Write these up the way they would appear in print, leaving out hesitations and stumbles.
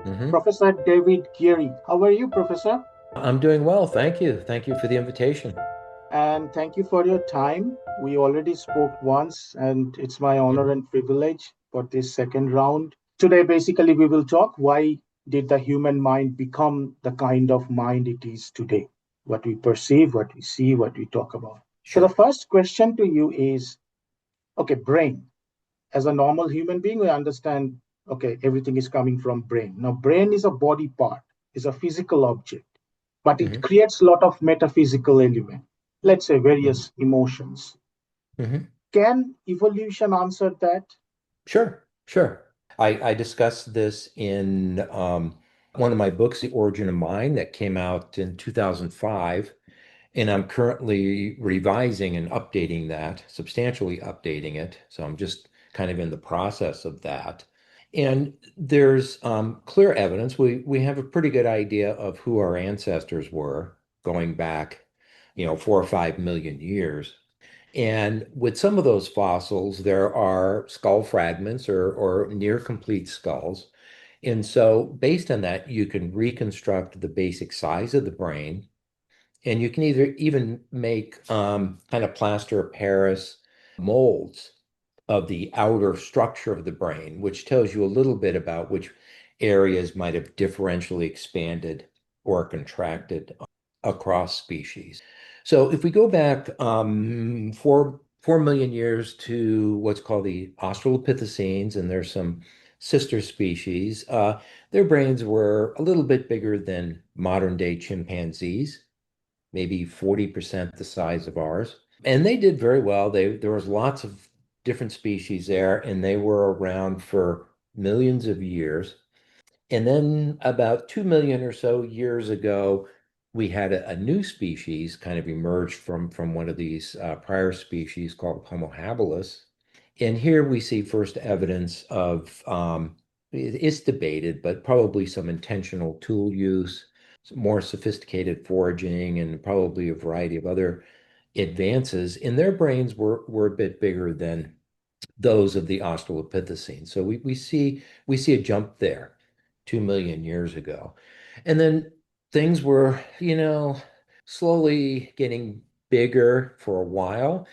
hmm Professor David Geary. How are you, Professor? I'm doing well. Thank you. Thank you for the invitation. And thank you for your time. We already spoke once, and it's my honor Mhm. and privilege for this second round. Today, basically, we will talk why did the human mind become the kind of mind it is today? What we perceive, what we see, what we talk about. So, the Sure. first question to you is okay, brain. As a normal human being, we understand okay, everything is coming from brain. Now, brain is a body part, is a physical object, but it hmm creates a lot of metaphysical element, let's say hmm various emotions. hmm Can evolution answer that? Sure. Sure. I discussed this in one of my books, The Origin of Mind, that came out in 2005. And I'm currently revising and updating that, substantially updating it. So I'm just kind of in the process of that. And there's clear evidence. We have a pretty good idea of who our ancestors were going back, 4 or 5 million years. And with some of those fossils, there are skull fragments or near complete skulls. And so, based on that, you can reconstruct the basic size of the brain, and you can either even make kind of plaster of Paris molds of the outer structure of the brain, which tells you a little bit about which areas might have differentially expanded or contracted across species. So if we go back 4 million years to what's called the Australopithecines, and there's some sister species, their brains were a little bit bigger than modern day chimpanzees, maybe 40% the size of ours. And they did very well. There was lots of different species there, and they were around for millions of years. And then about 2 million or so years ago, we had a new species kind of emerge from one of these prior species called Homo habilis. And here we see first evidence of, it's debated, but probably some intentional tool use, more sophisticated foraging, and probably a variety of other advances. And their brains were a bit bigger than those of the Australopithecine. So we see a jump there 2 million years ago. And then things were, slowly getting bigger for a while.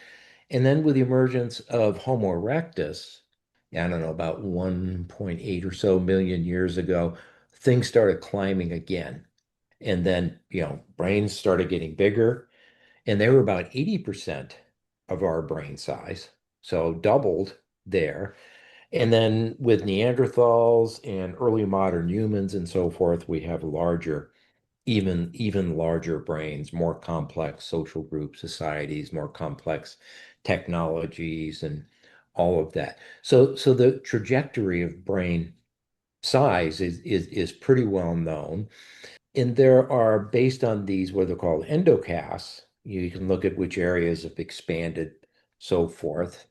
And then with the emergence of Homo erectus, I don't know, about 1.8 or so million years ago, things started climbing again. And then, brains started getting bigger, and they were about 80% of our brain size. So doubled there. And then with Neanderthals and early modern humans and so forth, we have larger, even larger brains, more complex social group societies, more complex technologies, and all of that. So the trajectory of brain size is pretty well known. And there are, based on these, what they're called endocasts, you can look at which areas have expanded, so forth.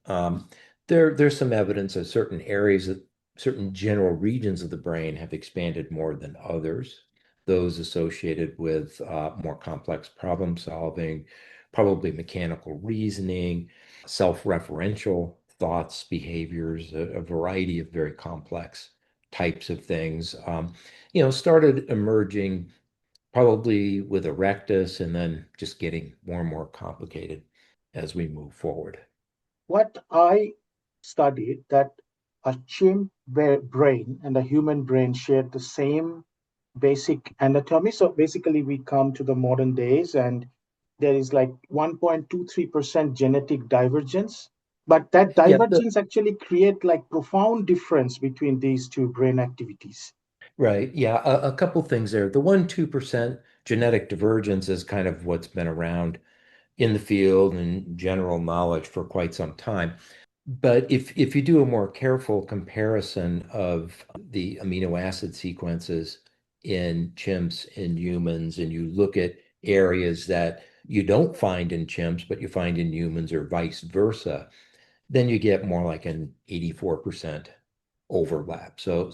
There's some evidence that certain areas, that certain general regions of the brain have expanded more than others. Those associated with more complex problem solving, probably mechanical reasoning, self-referential thoughts, behaviors, a variety of very complex types of things, started emerging probably with Erectus, and then just getting more and more complicated as we move forward. What I studied that a chimp brain and a human brain share the same basic anatomy. So basically, we come to the modern days and there is like 1.23% genetic divergence. But that Yeah, divergence actually create like profound difference between these two brain activities. right. Yeah, a couple things there. The 1-2% genetic divergence is kind of what's been around in the field and general knowledge for quite some time. But if you do a more careful comparison of the amino acid sequences in chimps and humans, and you look at areas that you don't find in chimps, but you find in humans, or vice versa, then you get more like an 84% overlap. So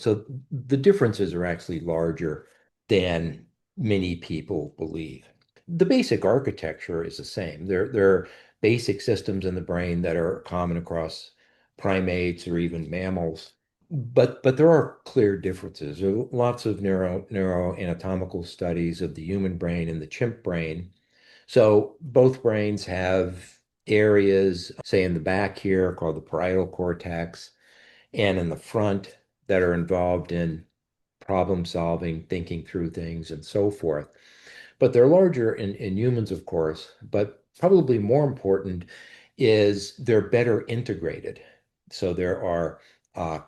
the differences are actually larger than many people believe. The basic architecture is the same. There are basic systems in the brain that are common across primates or even mammals. But there are clear differences. There are lots of neuroanatomical studies of the human brain and the chimp brain. So both brains have areas, say in the back here, called the parietal cortex, and in the front that are involved in problem solving, thinking through things, and so forth. But they're larger in humans, of course, but probably more important is they're better integrated. So there are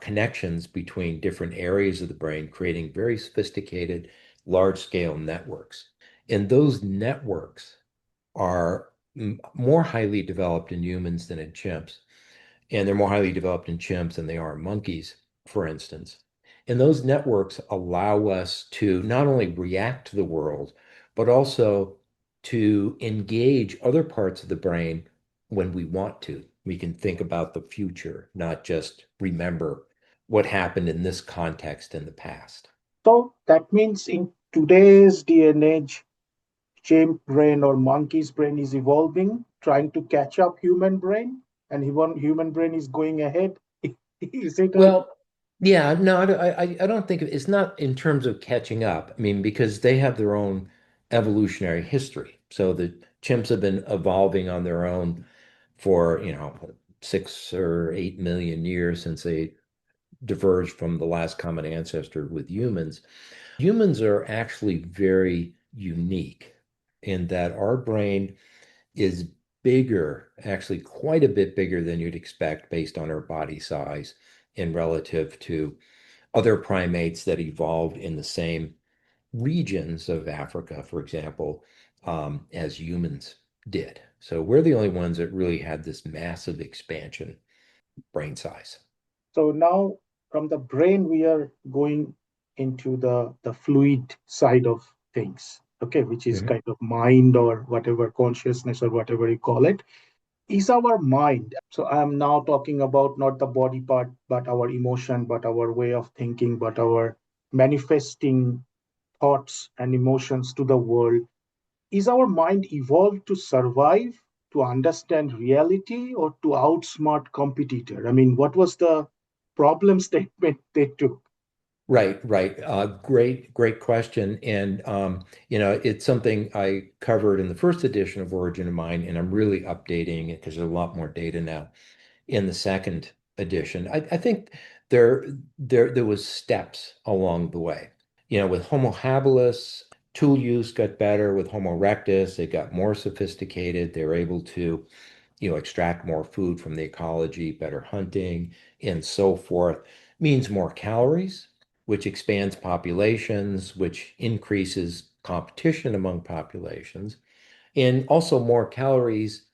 connections between different areas of the brain, creating very sophisticated, large-scale networks. And those networks are more highly developed in humans than in chimps. And they're more highly developed in chimps than they are in monkeys, for instance. And those networks allow us to not only react to the world, but also to engage other parts of the brain when we want to. We can think about the future, not just remember what happened in this context in the past. So that means in today's day and age, chimp brain or monkey's brain is evolving, trying to catch up human brain, and human brain is going ahead. Is it a Well, yeah, no, I don't think it's not in terms of catching up. I mean, because they have their own evolutionary history. So the chimps have been evolving on their own for, 6 or 8 million years since they diverged from the last common ancestor with humans. Humans are actually very unique in that our brain is bigger, actually quite a bit bigger than you'd expect based on our body size and relative to other primates that evolved in the same regions of Africa, for example, as humans did. So we're the only ones that really had this massive expansion brain size. So now from the brain we are going into the fluid side of things, okay, which is Mhm. kind of mind or whatever consciousness or whatever you call it. Is our mind, so I'm now talking about not the body part, but our emotion, but our way of thinking, but our manifesting thoughts and emotions to the world. Is our mind evolved to survive, to understand reality, or to outsmart competitor? I mean, what was the problem statement they took? Right, right. Great question. And it's something I covered in the first edition of Origin of Mind, and I'm really updating it because there's a lot more data now in the second edition. I think there there was steps along the way. With Homo habilis, tool use got better. With Homo erectus, it got more sophisticated. They were able to, extract more food from the ecology, better hunting, and so forth. Means more calories, which expands populations, which increases competition among populations, and also more calories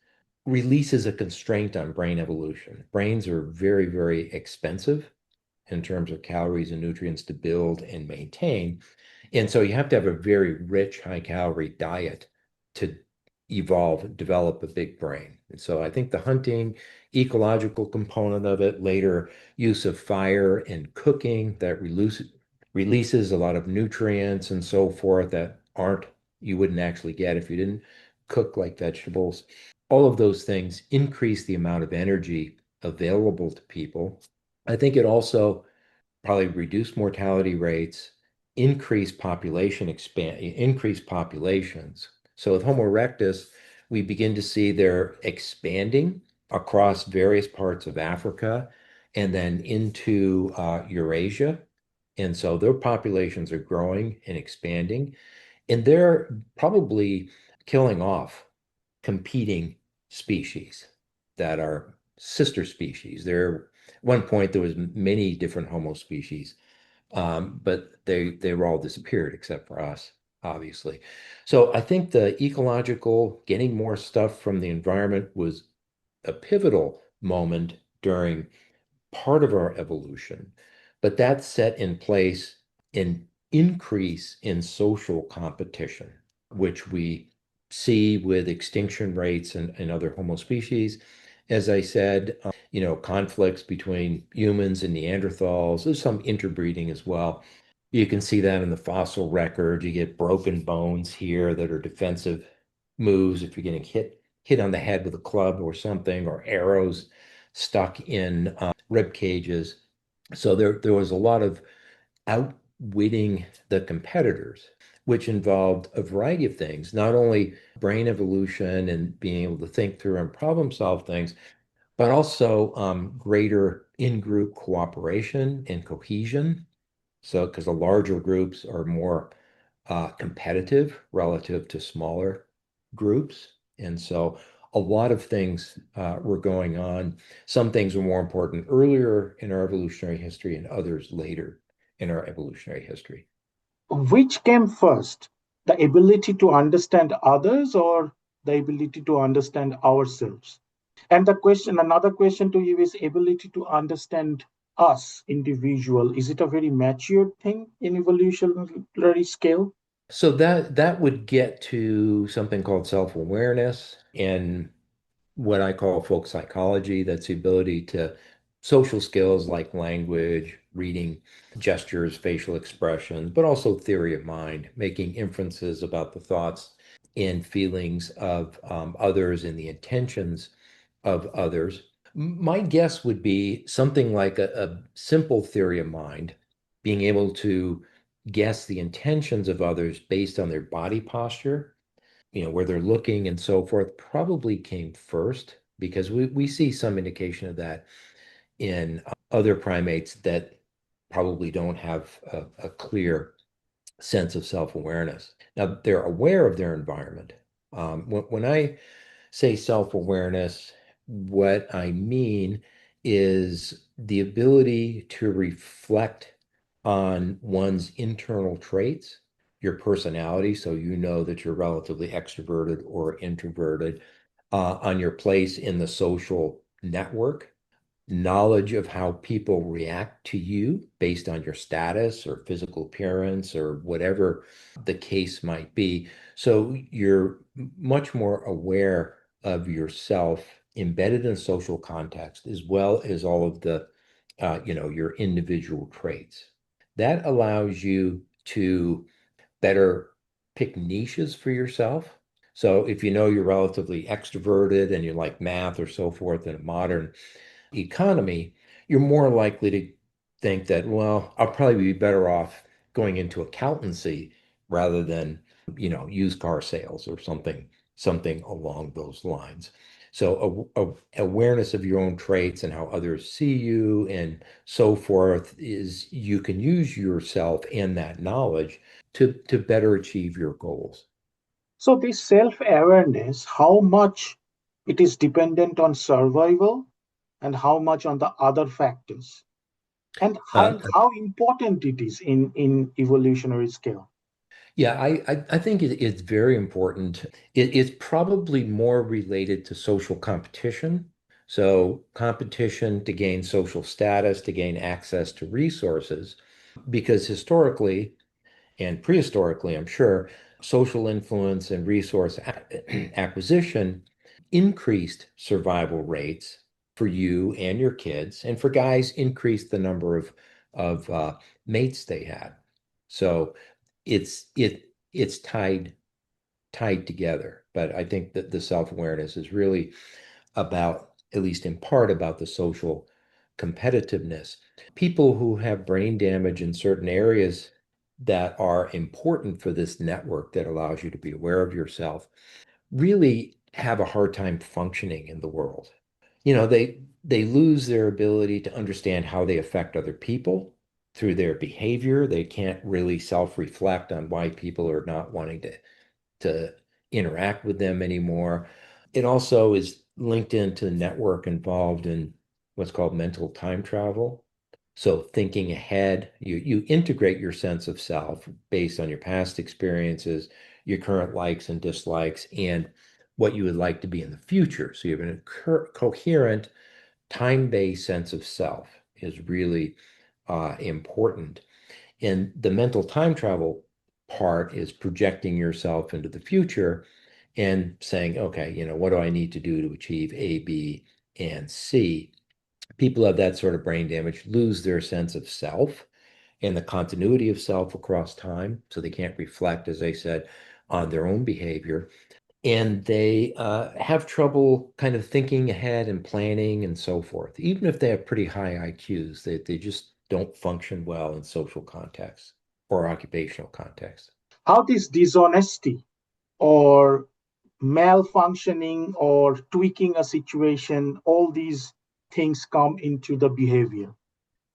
releases a constraint on brain evolution. Brains are very, very expensive in terms of calories and nutrients to build and maintain. And so you have to have a very rich, high calorie diet to evolve, develop a big brain. And so I think the hunting, ecological component of it, later use of fire and cooking that releases a lot of nutrients and so forth that aren't, you wouldn't actually get if you didn't cook like vegetables. All of those things increase the amount of energy available to people. I think it also probably reduce mortality rates, increase populations. So with Homo erectus, we begin to see they're expanding across various parts of Africa and then into Eurasia. And so their populations are growing and expanding, and they're probably killing off competing species that are sister species. At one point there was many different Homo species, but they were all disappeared except for us, obviously. So I think the ecological getting more stuff from the environment was a pivotal moment during part of our evolution, but that set in place an increase in social competition, which we see with extinction rates and other Homo species. As I said, conflicts between humans and Neanderthals. There's some interbreeding as well. You can see that in the fossil record. You get broken bones here that are defensive moves if you're getting hit on the head with a club or something, or arrows stuck in rib cages. So there was a lot of outwitting the competitors, which involved a variety of things, not only brain evolution and being able to think through and problem solve things, but also greater in-group cooperation and cohesion. So, because the larger groups are more competitive relative to smaller groups. And so a lot of things were going on. Some things were more important earlier in our evolutionary history and others later in our evolutionary history. Which came first, the ability to understand others or the ability to understand ourselves? And another question to you is ability to understand us, individual. Is it a very matured thing in evolutionary scale? So that would get to something called self-awareness and what I call folk psychology. That's the ability to social skills like language, reading, gestures, facial expressions, but also theory of mind, making inferences about the thoughts and feelings of others and the intentions of others. My guess would be something like a simple theory of mind, being able to guess the intentions of others based on their body posture, where they're looking and so forth, probably came first because we see some indication of that in other primates that probably don't have a clear sense of self-awareness. Now, they're aware of their environment. When I say self-awareness, what I mean is the ability to reflect on one's internal traits, your personality, so you know that you're relatively extroverted or introverted, on your place in the social network, knowledge of how people react to you based on your status or physical appearance or whatever the case might be. So you're much more aware of yourself embedded in social context as well as all of the, your individual traits. That allows you to better pick niches for yourself. So if you know you're relatively extroverted and you like math or so forth in a modern economy, you're more likely to think that, well, I'll probably be better off going into accountancy rather than, used car sales or something along those lines. So awareness of your own traits and how others see you and so forth is you can use yourself and that knowledge to better achieve your goals. So this self-awareness, how much it is dependent on survival and how much on the other factors, and Uh, how important it is in evolutionary scale. Yeah, I think it's very important. It's probably more related to social competition. So competition to gain social status, to gain access to resources, because historically and prehistorically, I'm sure, social influence and resource acquisition increased survival rates for you and your kids, and for guys, increased the number of mates they had. So it's tied together. But I think that the self-awareness is really about, at least in part, about the social competitiveness. People who have brain damage in certain areas that are important for this network that allows you to be aware of yourself really have a hard time functioning in the world. They lose their ability to understand how they affect other people through their behavior. They can't really self-reflect on why people are not wanting to interact with them anymore. It also is linked into the network involved in what's called mental time travel. So thinking ahead, you integrate your sense of self based on your past experiences, your current likes and dislikes, and what you would like to be in the future. So you have a coherent, time-based sense of self is really important. And the mental time travel part is projecting yourself into the future and saying, okay, what do I need to do to achieve A, B, and C? People have that sort of brain damage lose their sense of self and the continuity of self across time. So they can't reflect, as I said, on their own behavior. And they have trouble kind of thinking ahead and planning and so forth. Even if they have pretty high IQs, they just don't function well in social contexts or occupational contexts. How does dishonesty or malfunctioning or tweaking a situation, all these things come into the behavior?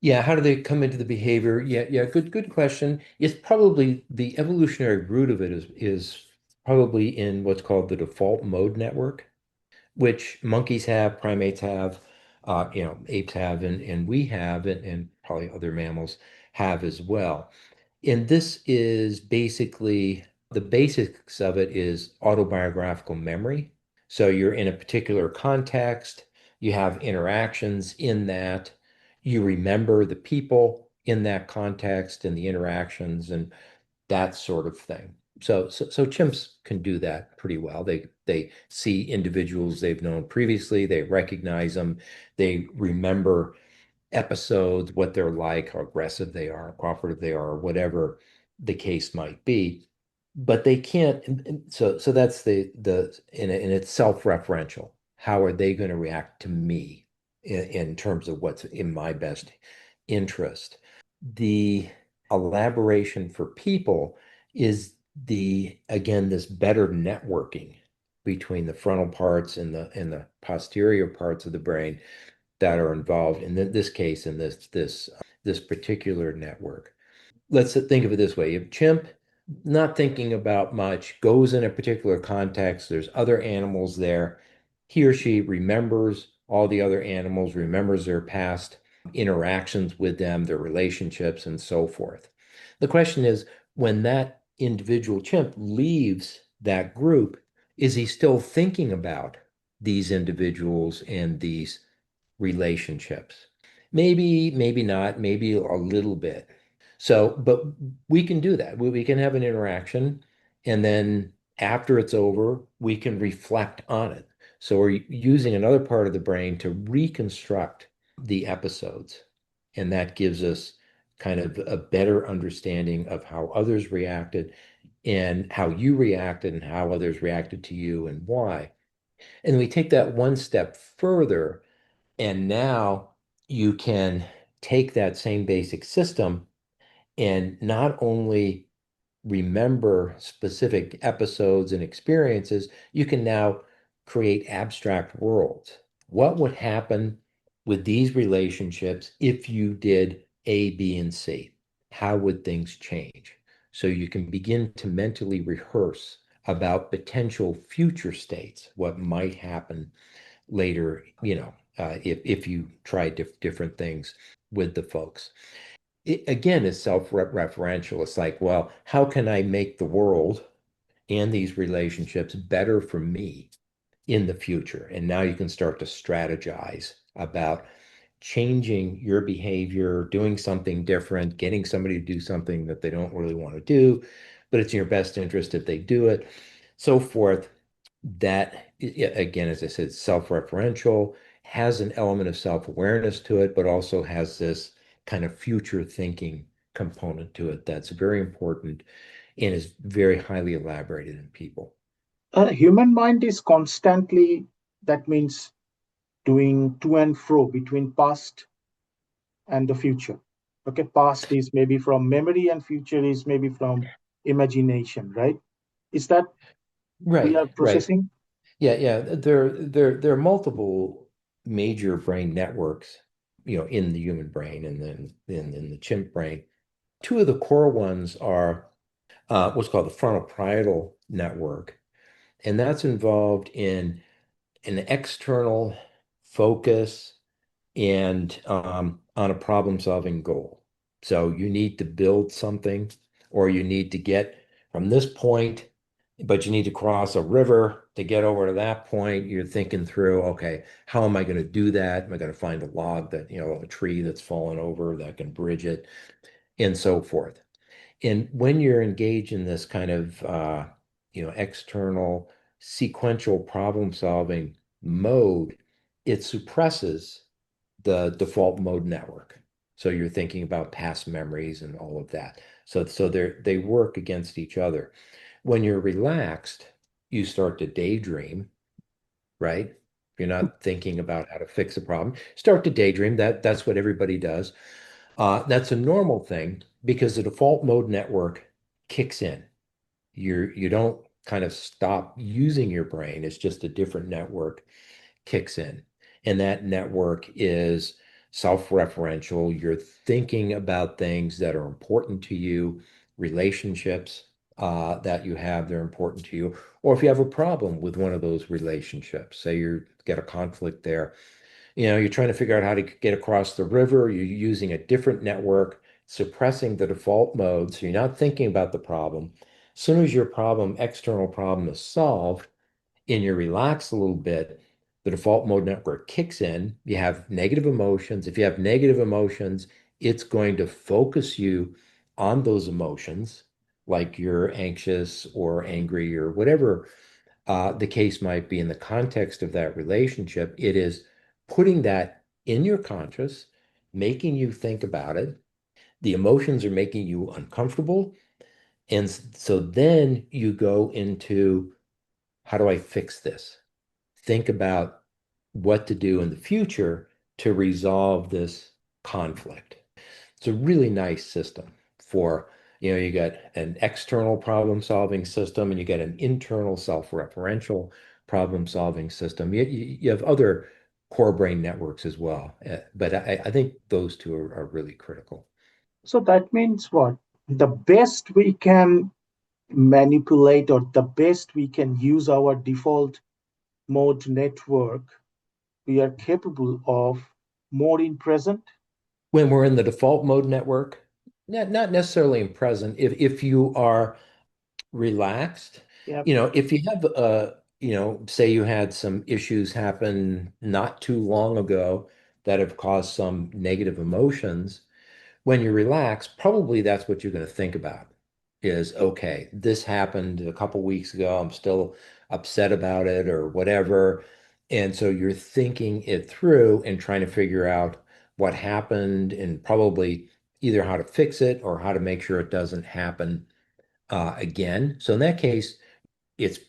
Yeah, how do they come into the behavior? Yeah, good question. It's probably the evolutionary root of it is probably in what's called the default mode network, which monkeys have, primates have, apes have, and we have, and probably other mammals have as well. And this is basically the basics of it is autobiographical memory. So you're in a particular context, you have interactions in that, you remember the people in that context and the interactions and that sort of thing. So chimps can do that pretty well. They see individuals they've known previously, they recognize them, they remember episodes, what they're like, how aggressive they are, cooperative they are, whatever the case might be. But they can't. So that's and it's self-referential. How are they going to react to me in terms of what's in my best interest? The elaboration for people is the again this better networking between the frontal parts and the posterior parts of the brain that are involved in this case in this particular network. Let's think of it this way. If chimp, not thinking about much, goes in a particular context, there's other animals there. He or she remembers all the other animals, remembers their past interactions with them, their relationships, and so forth. The question is, when that individual chimp leaves that group, is he still thinking about these individuals and these relationships? Maybe not, maybe a little bit. So, but we can do that. We can have an interaction, and then after it's over, we can reflect on it. So we're using another part of the brain to reconstruct the episodes, and that gives us kind of a better understanding of how others reacted and how you reacted and how others reacted to you and why. And we take that one step further, and now you can take that same basic system and not only remember specific episodes and experiences, you can now create abstract worlds. What would happen with these relationships if you did A, B, and C? How would things change? So you can begin to mentally rehearse about potential future states, what might happen later, if you try different things with the folks. It, again, is self-referential. It's like, well, how can I make the world and these relationships better for me in the future? And now you can start to strategize about changing your behavior, doing something different, getting somebody to do something that they don't really want to do, but it's in your best interest if they do it, so forth. That, again, as I said, self-referential, has an element of self-awareness to it, but also has this kind of future thinking component to it that's very important and is very highly elaborated in people. Human mind is constantly, that means doing to and fro between past and the future. Okay, past is maybe from memory and future is maybe from imagination, right? Is that we Right, are right. processing? Yeah. There are multiple major brain networks, in the human brain and then in the chimp brain. Two of the core ones are what's called the frontal parietal network, and that's involved in an external focus and on a problem-solving goal. So you need to build something, or you need to get from this point, but you need to cross a river to get over to that point. You're thinking through, okay, how am I going to do that? Am I going to find a log that, a tree that's fallen over that can bridge it, and so forth. And when you're engaged in this kind of external sequential problem solving mode, it suppresses the default mode network. So you're thinking about past memories and all of that. So they work against each other. When you're relaxed, you start to daydream, right? You're not thinking about how to fix a problem. Start to daydream. That's what everybody does. That's a normal thing because the default mode network kicks in. You don't kind of stop using your brain. It's just a different network kicks in. And that network is self-referential. You're thinking about things that are important to you, relationships that you have, they're important to you. Or if you have a problem with one of those relationships, say you get a conflict there, you're trying to figure out how to get across the river, you're using a different network, suppressing the default mode, so you're not thinking about the problem. As soon as your external problem is solved, and you relax a little bit, the default mode network kicks in. You have negative emotions. If you have negative emotions, it's going to focus you on those emotions, like you're anxious or angry or whatever the case might be in the context of that relationship. It is putting that in your conscious, making you think about it. The emotions are making you uncomfortable. And so then you go into how do I fix this? Think about what to do in the future to resolve this conflict. It's a really nice system for, you got an external problem-solving system and you get an internal self-referential problem-solving system. You have other core brain networks as well, but I think those two are really critical. So that means what? The best we can manipulate or the best we can use our default mode network, we are capable of more in present. When we're in the default mode network, not necessarily in present, if you are relaxed. Yeah. If you have say you had some issues happen not too long ago that have caused some negative emotions, when you relax, probably that's what you're going to think about is, okay, this happened a couple weeks ago. I'm still upset about it or whatever. And so you're thinking it through and trying to figure out what happened and probably either how to fix it or how to make sure it doesn't happen again. So in that case, it's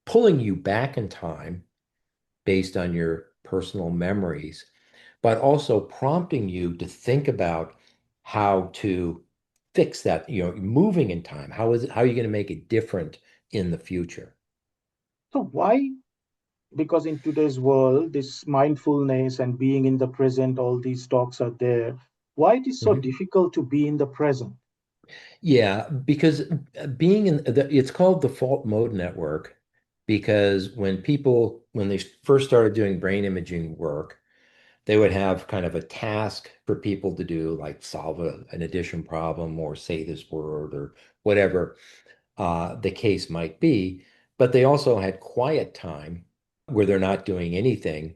pulling you back in time based on your personal memories, but also prompting you to think about how to fix that, moving in time. How are you going to make it different in the future? So why? Because in today's world, this mindfulness and being in the present, all these talks are there. Why it is so Mhm. difficult to be in the present? Yeah, because it's called the fault mode network because when they first started doing brain imaging work, they would have kind of a task for people to do, like solve an addition problem or say this word or whatever the case might be. But they also had quiet time where they're not doing anything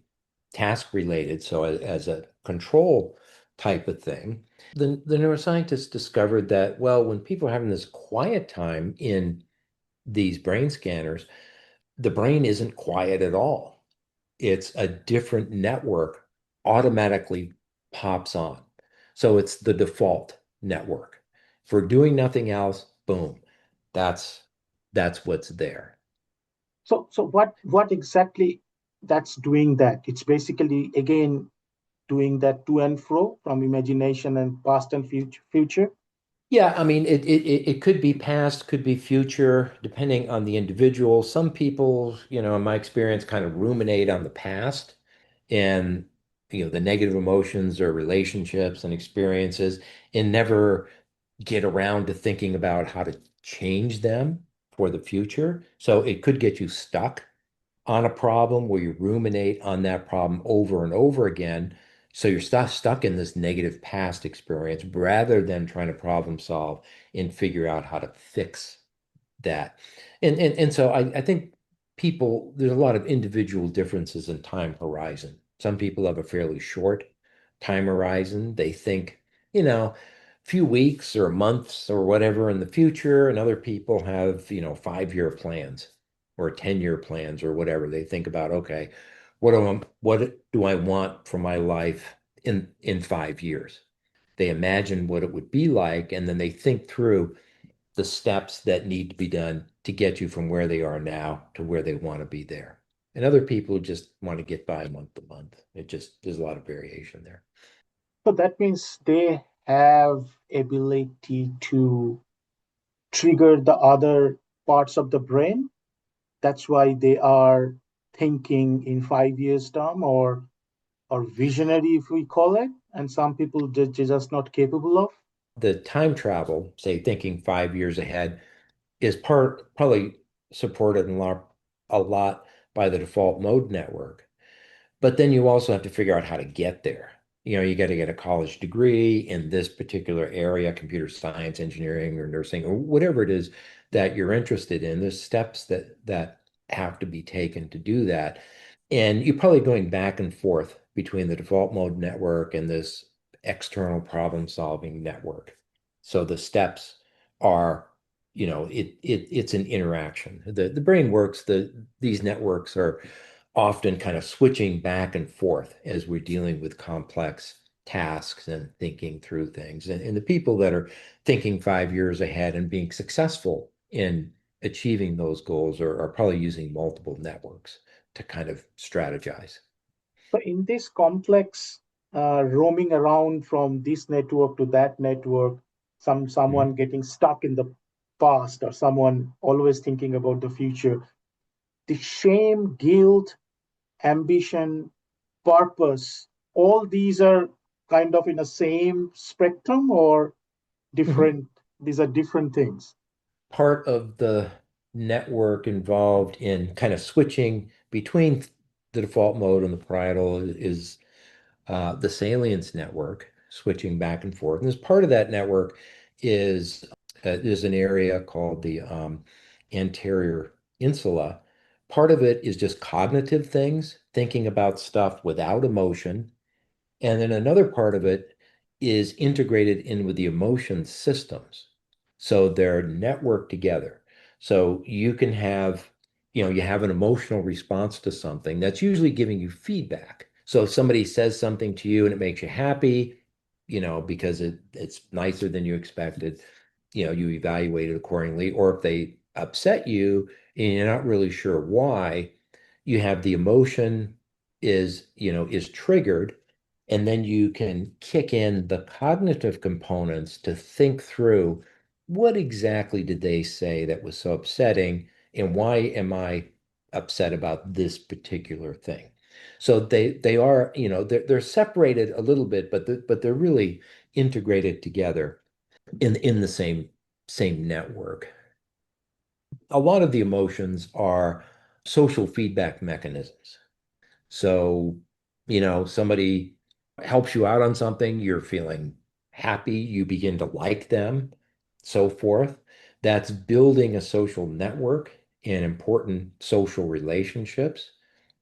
task related. So as a control type of thing, the neuroscientists discovered that, well, when people are having this quiet time in these brain scanners, the brain isn't quiet at all. It's a different network automatically pops on. So it's the default network. For doing nothing else, boom, that's that's what's there. So what exactly that's doing that? It's basically again doing that to and fro from imagination and past and future. Yeah, I mean, it could be past, could be future, depending on the individual. Some people, in my experience, kind of ruminate on the past and, the negative emotions or relationships and experiences and never get around to thinking about how to change them for the future. So it could get you stuck on a problem where you ruminate on that problem over and over again. So you're stuck in this negative past experience rather than trying to problem solve and figure out how to fix that. And so I think there's a lot of individual differences in time horizon. Some people have a fairly short time horizon. They think, few weeks or months or whatever in the future, and other people have, 5-year plans or 10-year plans or whatever. They think about, okay, what do I want for my life in 5 years? They imagine what it would be like, and then they think through the steps that need to be done to get you from where they are now to where they want to be there. And other people just want to get by month to month. There's a lot of variation there. So that means they have ability to trigger the other parts of the brain. That's why they are thinking in 5 years term, or visionary, if we call it, and some people just not capable of. The time travel, say thinking 5 years ahead, is probably supported a lot by the default mode network. But then you also have to figure out how to get there. You got to get a college degree in this particular area, computer science, engineering, or nursing, or whatever it is that you're interested in. There's steps that have to be taken to do that. And you're probably going back and forth between the default mode network and this external problem solving network. So the steps are, it's an interaction. The brain works, these networks are often kind of switching back and forth as we're dealing with complex tasks and thinking through things. And the people that are thinking 5 years ahead and being successful in achieving those goals are probably using multiple networks to kind of strategize. So in this complex roaming around from this network to that network, Mhm. someone getting stuck in the past or someone always thinking about the future, the shame, guilt, ambition, purpose, all these are kind of in the same spectrum or Mhm. different, these are different things. Part of the network involved in kind of switching between the default mode and the parietal is the salience network, switching back and forth. And as part of that network is an area called the anterior insula. Part of it is just cognitive things, thinking about stuff without emotion. And then another part of it is integrated in with the emotion systems. So they're networked together. So you have an emotional response to something that's usually giving you feedback. So if somebody says something to you and it makes you happy, because it's nicer than you expected, you evaluate it accordingly. Or if they upset you and you're not really sure why, you have the emotion is triggered, and then you can kick in the cognitive components to think through what exactly did they say that was so upsetting, and why am I upset about this particular thing? So they are, they're separated a little bit, but they're really integrated together in the same network. A lot of the emotions are social feedback mechanisms. So, somebody helps you out on something, you're feeling happy, you begin to like them, so forth. That's building a social network and important social relationships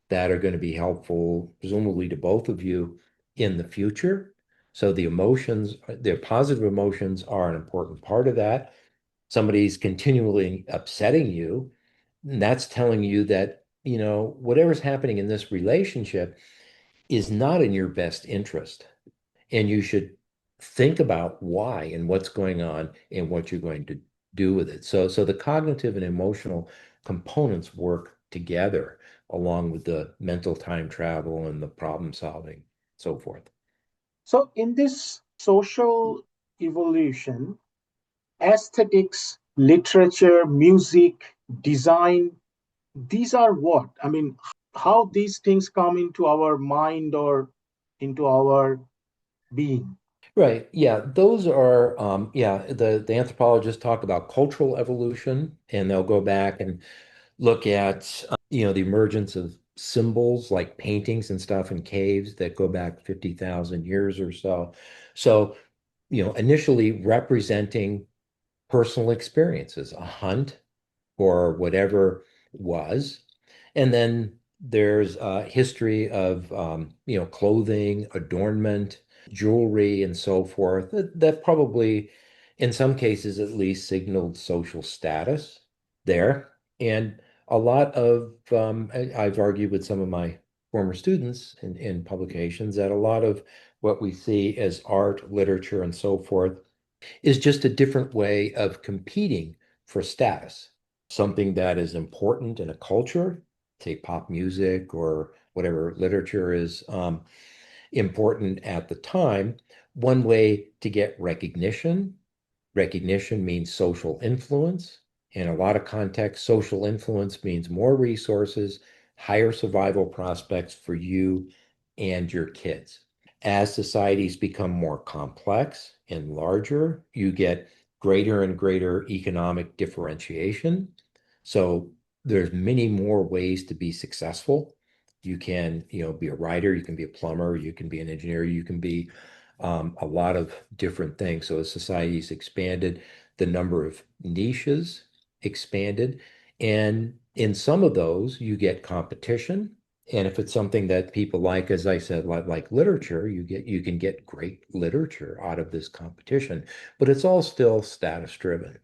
that are going to be helpful, presumably to both of you in the future. So the positive emotions are an important part of that. Somebody's continually upsetting you, and that's telling you that, whatever's happening in this relationship is not in your best interest. And you should think about why and what's going on and what you're going to do with it. So the cognitive and emotional components work together along with the mental time travel and the problem solving, so forth. So in this social evolution, aesthetics, literature, music, design, these are what? I mean, how these things come into our mind or into our being. Right. Yeah. Those are, yeah, the anthropologists talk about cultural evolution, and they'll go back and look at, the emergence of symbols like paintings and stuff in caves that go back 50,000 years or so. So, initially representing personal experiences, a hunt or whatever was. And then there's a history of, clothing, adornment, jewelry, and so forth that probably, in some cases at least, signaled social status there. And a lot of, I've argued with some of my former students in publications that a lot of what we see as art, literature, and so forth is just a different way of competing for status. Something that is important in a culture, say pop music or whatever literature is important at the time, one way to get recognition. Recognition means social influence. In a lot of contexts, social influence means more resources, higher survival prospects for you and your kids. As societies become more complex and larger, you get greater and greater economic differentiation. So there's many more ways to be successful. You can, be a writer, you can be a plumber, you can be an engineer, you can be a lot of different things. So as society's expanded, the number of niches expanded, and in some of those, you get competition. And if it's something that people like, as I said, like literature, you can get great literature out of this competition, but it's all still status driven.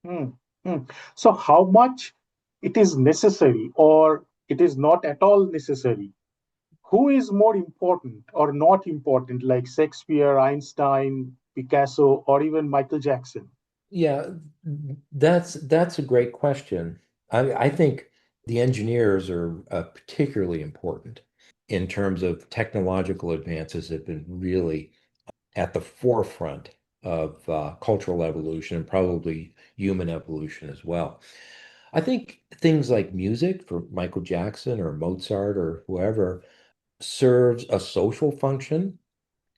Hmm, hmm. So, how much it is necessary, or it is not at all necessary? Who is more important or not important, like Shakespeare, Einstein, Picasso, or even Michael Jackson? Yeah, that's a great question. I think the engineers are particularly important in terms of technological advances have been really at the forefront of cultural evolution and probably human evolution as well. I think things like music for Michael Jackson or Mozart or whoever serves a social function,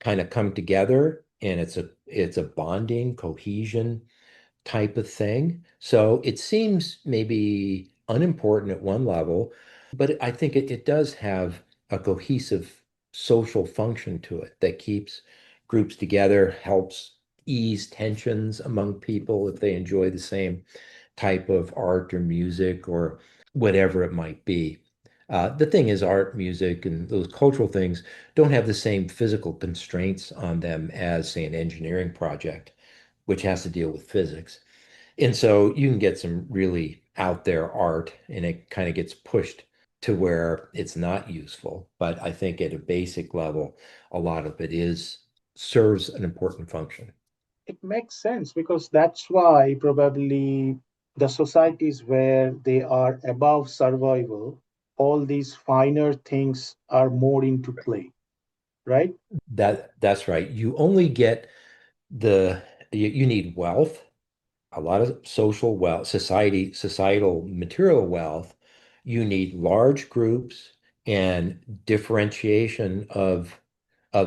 kind of come together, and it's a bonding, cohesion type of thing. So it seems maybe unimportant at one level, but I think it does have a cohesive social function to it that keeps groups together, helps ease tensions among people if they enjoy the same type of art or music or whatever it might be. The thing is, art, music, and those cultural things don't have the same physical constraints on them as, say, an engineering project, which has to deal with physics. And so you can get some really out there art and it kind of gets pushed to where it's not useful. But I think at a basic level, a lot of it is serves an important function. It makes sense because that's why probably the societies where they are above survival, all these finer things are more into play, right? That's right. You only get you need wealth, a lot of social wealth, societal material wealth. You need large groups and differentiation of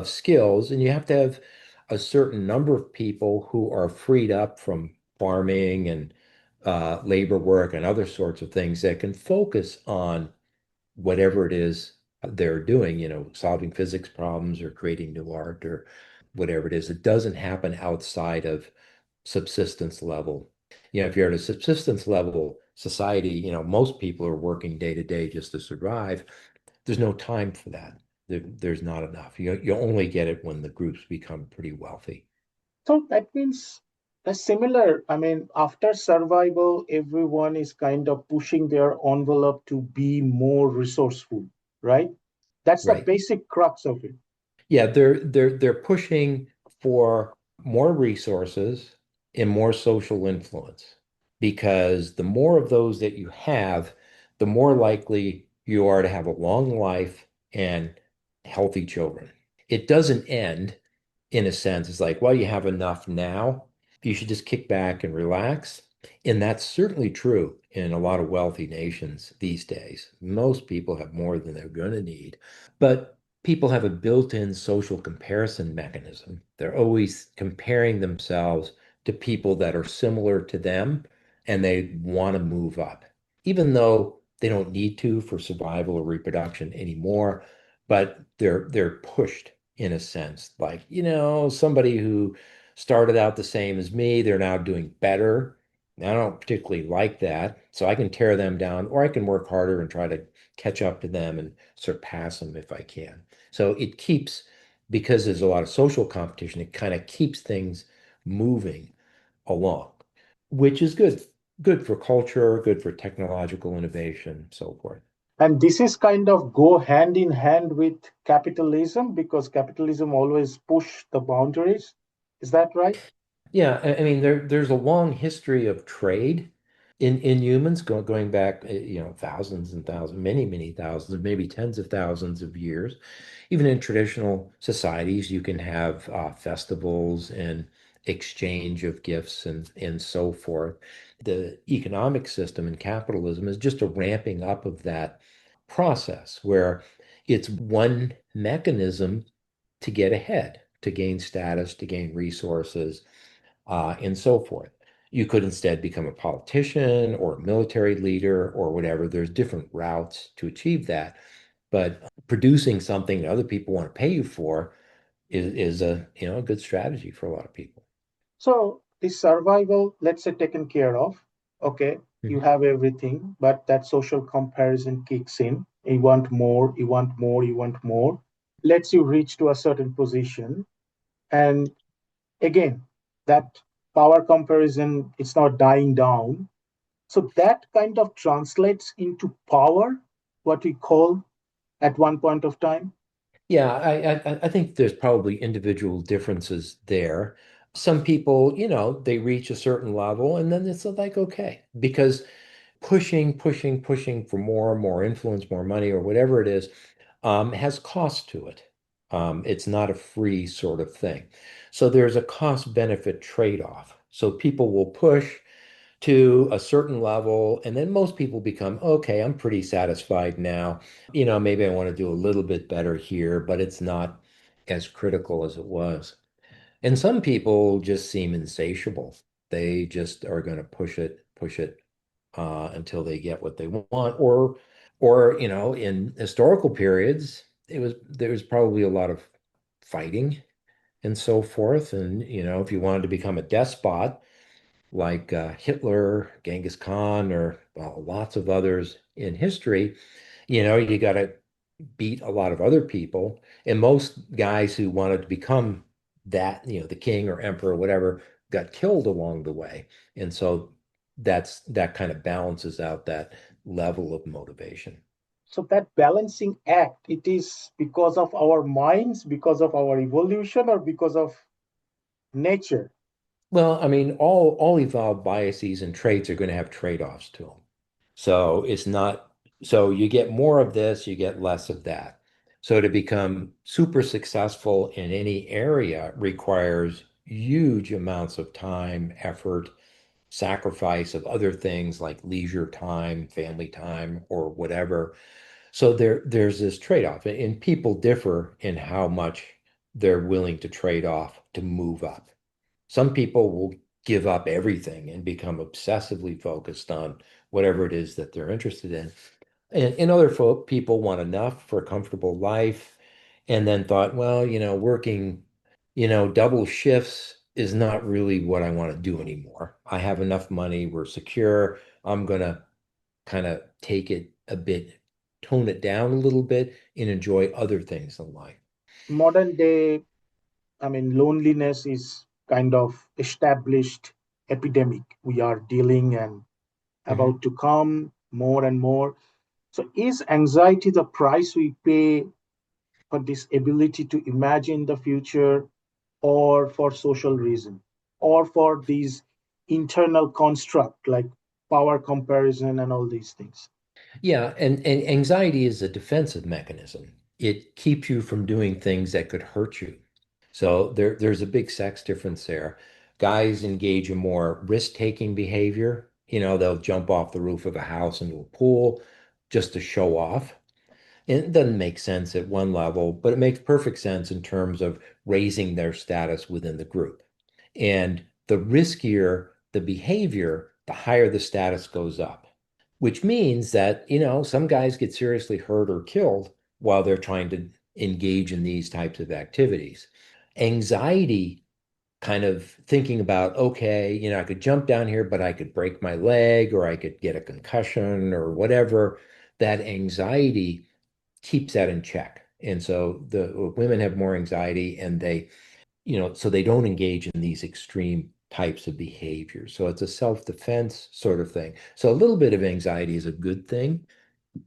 skills, and you have to have a certain number of people who are freed up from farming and labor work and other sorts of things that can focus on whatever it is they're doing, solving physics problems or creating new art or whatever it is. It doesn't happen outside of subsistence level. If you're at a subsistence level society, most people are working day to day just to survive. There's no time for that. There's not enough. You only get it when the groups become pretty wealthy. So that means a similar, I mean, after survival, everyone is kind of pushing their envelope to be more resourceful, right? That's the Right. basic crux of it. Yeah, they're pushing for more resources and more social influence because the more of those that you have, the more likely you are to have a long life and healthy children. It doesn't end in a sense. It's like, well, you have enough now. You should just kick back and relax. And that's certainly true in a lot of wealthy nations these days. Most people have more than they're going to need. But people have a built-in social comparison mechanism. They're always comparing themselves to people that are similar to them, and they want to move up, even though they don't need to for survival or reproduction anymore, but they're pushed in a sense. Like, somebody who started out the same as me, they're now doing better. I don't particularly like that, so I can tear them down, or I can work harder and try to catch up to them and surpass them if I can. So it keeps, because there's a lot of social competition, it kind of keeps things moving along, which is good for culture, good for technological innovation, so forth. And this is kind of go hand in hand with capitalism because capitalism always push the boundaries. Is that right? Yeah, I mean there's a long history of trade In humans, going back, thousands and thousands, many thousands, maybe tens of thousands of years, even in traditional societies, you can have festivals and exchange of gifts and so forth. The economic system in capitalism is just a ramping up of that process where it's one mechanism to get ahead, to gain status, to gain resources, and so forth. You could instead become a politician or a military leader or whatever. There's different routes to achieve that. But producing something that other people want to pay you for is a good strategy for a lot of people. So the survival, let's say, taken care of. Okay, you Mhm. have everything, but that social comparison kicks in. You want more, you want more, you want more. Lets you reach to a certain position. And again, that power comparison, it's not dying down. So that kind of translates into power, what we call at one point of time. Yeah, I think there's probably individual differences there. Some people, they reach a certain level and then it's like, okay, because pushing for more and more influence, more money, or whatever it is, has cost to it. It's not a free sort of thing. So there's a cost benefit trade-off. So people will push to a certain level, and then most people become, okay, I'm pretty satisfied now. Maybe I want to do a little bit better here, but it's not as critical as it was. And some people just seem insatiable. They just are going to push it until they get what they want. Or in historical periods, there was probably a lot of fighting and so forth. And if you wanted to become a despot, like Hitler, Genghis Khan, or well, lots of others in history, you got to beat a lot of other people. And most guys who wanted to become that, the king or emperor or whatever, got killed along the way. And so that kind of balances out that level of motivation. So that balancing act, it is because of our minds, because of our evolution, or because of nature. Well, I mean, all evolved biases and traits are going to have trade-offs to them. So it's not, so you get more of this, you get less of that. So to become super successful in any area requires huge amounts of time, effort, sacrifice of other things like leisure time, family time, or whatever. So there's this trade-off, and people differ in how much they're willing to trade off to move up. Some people will give up everything and become obsessively focused on whatever it is that they're interested in. And other people want enough for a comfortable life and then thought, well, working, double shifts is not really what I want to do anymore. I have enough money, we're secure. I'm going to kind of take it a bit, tone it down a little bit, and enjoy other things in life. Modern day, I mean, loneliness is kind of established epidemic we are dealing and Mhm. about to come more and more. So is anxiety the price we pay for this ability to imagine the future, or for social reason, or for these internal construct like power comparison and all these things? Yeah, and anxiety is a defensive mechanism. It keeps you from doing things that could hurt you. So there's a big sex difference there. Guys engage in more risk-taking behavior. They'll jump off the roof of a house into a pool just to show off. And it doesn't make sense at one level, but it makes perfect sense in terms of raising their status within the group. And the riskier the behavior, the higher the status goes up, which means that, some guys get seriously hurt or killed while they're trying to engage in these types of activities. Anxiety, kind of thinking about, okay, I could jump down here, but I could break my leg or I could get a concussion or whatever. That anxiety keeps that in check. And so the women have more anxiety and so they don't engage in these extreme types of behaviors. So it's a self-defense sort of thing. So a little bit of anxiety is a good thing.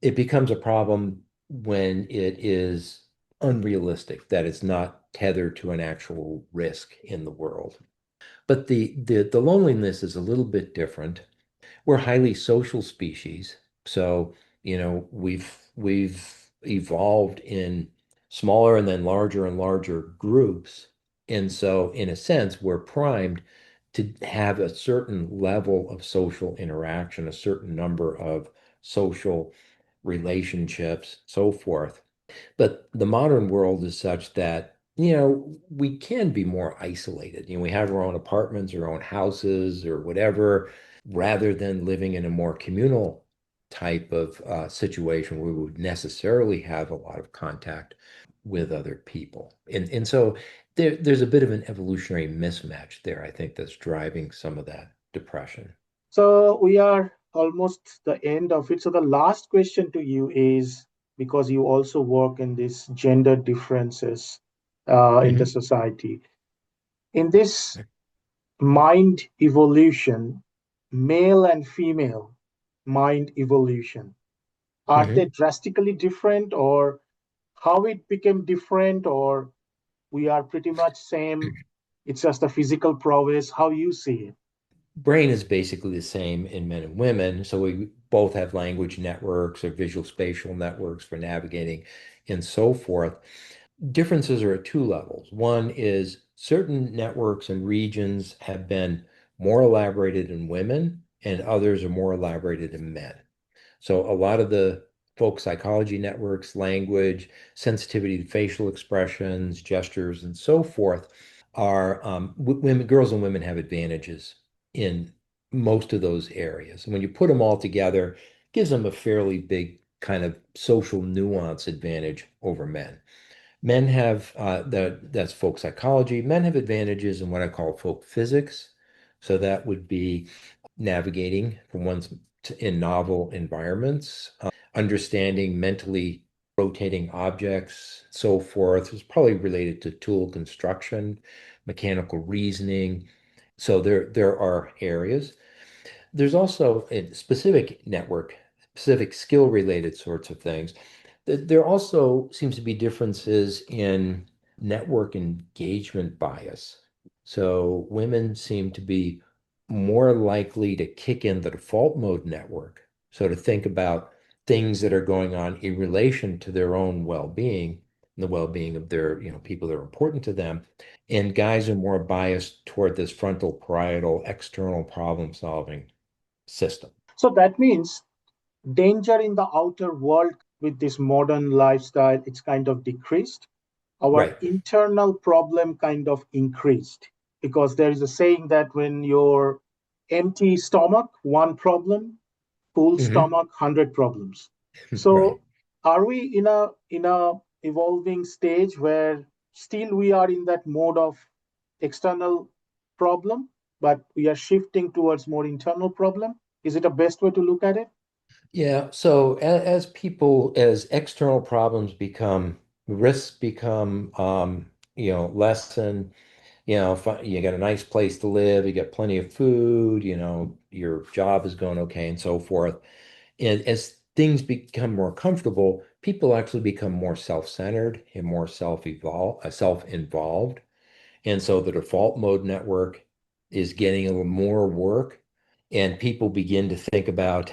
It becomes a problem when it is unrealistic, that it's not tethered to an actual risk in the world. But the loneliness is a little bit different. we're highly social species. So, we've evolved in smaller and larger groups. And so, in a sense, we're primed to have a certain level of social interaction, a certain number of social relationships, so forth. But the modern world is such that, we can be more isolated. We have our own apartments, our own houses, or whatever, rather than living in a more communal type of situation where we would necessarily have a lot of contact with other people. And so there's a bit of an evolutionary mismatch there, I think, that's driving some of that depression. So we are almost the end of it. So the last question to you is, because you also work in this gender differences in the Mhm. society. In this mind evolution, male and female mind evolution, are they Mhm. drastically different, or how it became different, or we are pretty much same? It's just a physical prowess. How you see it? Brain is basically the same in men and women. So we both have language networks or visual spatial networks for navigating and so forth. Differences are at two levels. One is certain networks and regions have been more elaborated in women, and others are more elaborated in men. So a lot of the folk psychology networks, language, sensitivity to facial expressions, gestures, and so forth are women, girls and women have advantages in most of those areas. And when you put them all together, it gives them a fairly big kind of social nuance advantage over men. Men have that's folk psychology. Men have advantages in what I call folk physics. So that would be navigating from in novel environments, understanding mentally rotating objects, so forth. It's probably related to tool construction, mechanical reasoning. So there are areas. There's also a specific network, specific skill related sorts of things. There also seems to be differences in network engagement bias. So women seem to be more likely to kick in the default mode network. So to think about things that are going on in relation to their own well-being, and the well-being of their, people that are important to them. And guys are more biased toward this frontal parietal external problem solving system. So that means danger in the outer world with this modern lifestyle, it's kind of decreased. Our Right. internal problem kind of increased, because there is a saying that when your empty stomach, one problem, full Hmm. stomach, 100 problems. Right. So are we in a evolving stage where still we are in that mode of external problem, but we are shifting towards more internal problem? Is it a best way to look at it? Yeah. So as external problems become, risks become, lessen, you got a nice place to live, you got plenty of food, your job is going okay and so forth. And as things become more comfortable, people actually become more self-centered and more self-involved. And so the default mode network is getting a little more work, and people begin to think about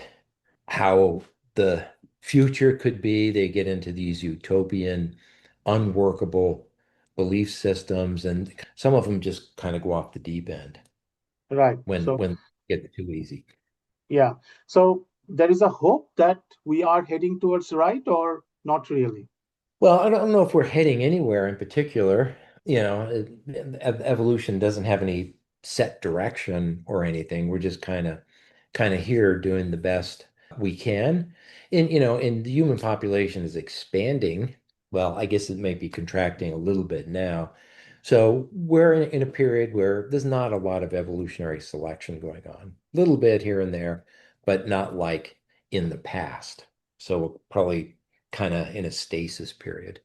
how the future could be. They get into these utopian, unworkable belief systems, and some of them just kind of go off the deep end Right. So when it gets too easy. yeah. So there is a hope that we are heading towards right, or not really? Well, I don't know if we're heading anywhere in particular. Evolution doesn't have any set direction or anything. We're just kind of here doing the best we can. And the human population is expanding. Well, I guess it may be contracting a little bit now. So we're in a period where there's not a lot of evolutionary selection going on. A little bit here and there, but not like in the past. So we're probably kind of in a stasis period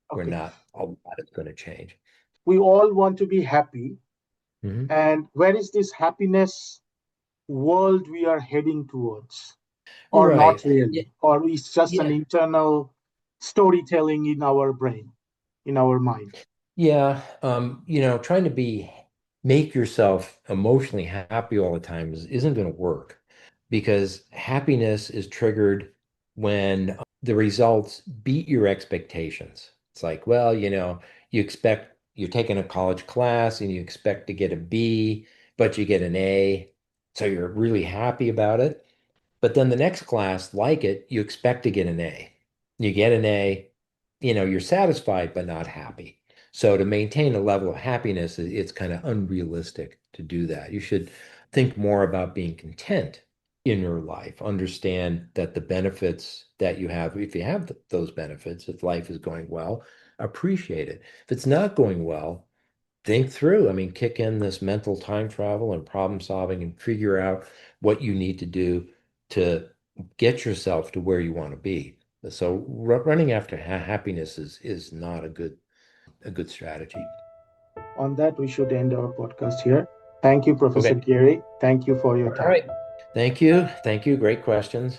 where Okay. not a lot is going to change. We all want to be happy. Mhm. And where is this happiness world we are heading towards? Or not Right. Yeah. really? Or it's just an Yeah. internal storytelling in our brain, in our mind? Yeah. Trying to make yourself emotionally happy all the time isn't going to work. because happiness is triggered when the results beat your expectations. It's like, well, you expect you're taking a college class and you expect to get a B, but you get an A. So you're really happy about it. But then the next class, like it, you expect to get an A. You get an A, you're satisfied but not happy. So to maintain a level of happiness, it's kind of unrealistic to do that. You should think more about being content in your life. Understand that the benefits that you have, if you have those benefits, if life is going well, appreciate it. If it's not going well, think through. I mean, kick in this mental time travel and problem solving and figure out what you need to do to get yourself to where you want to be. So running after happiness is not a good strategy. On that, we should end our podcast here. Thank you, Professor Okay. Geary. Thank you for your All time. right. Thank you. Thank you. Great questions.